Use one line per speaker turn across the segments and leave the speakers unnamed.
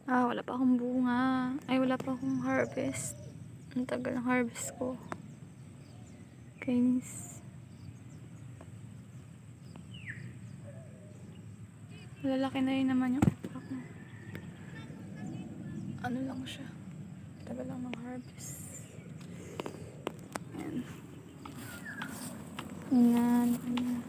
Wala pa akong bunga. Ay, wala pa akong harvest. Ang tagal ng harvest ko. Kainis. Malalaki na rin naman yung okra ko. Ano lang siya. Tagal lang ng harvest. Ayan. Ayan. Ayan.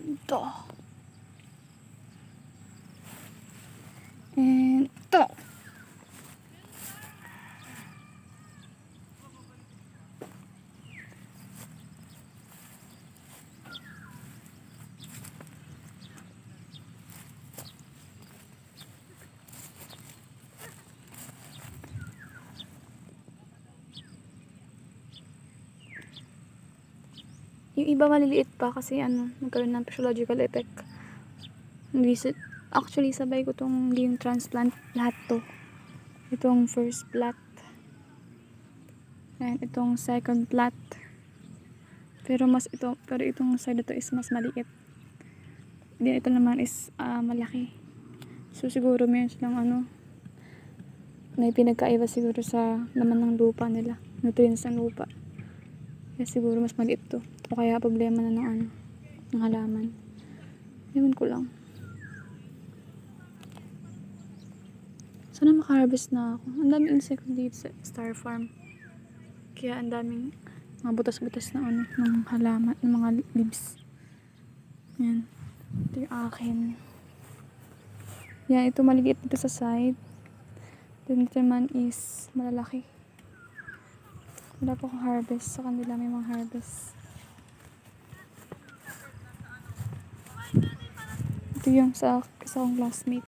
Ito. And ito. Yung iba maliliit pa kasi nagkaroon ng physiological effect. Actually, sabay ko tong yung transplant lahat to. Itong first plot. And itong second plot. Pero itong side na to is mas maliit. Then ito naman is malaki. So siguro meron silang may pinagkaiba siguro sa laman ng lupa nila. Nutrients ng lupa. Kaya siguro mas maliit to. O kaya problema na ng halaman. Ewan ko lang. Sana maka-harvest na ako. Ang daming insect dito sa Star Farm. Kaya ang daming mga butas-butas na ng halaman, ng mga leaves. Yan. Ito yung akin. Yan, ito maliit dito sa side. Then ito naman is malalaki. Wala pa akong harvest. Sa kanila may mga harvest. Ito yung sa akong classmate.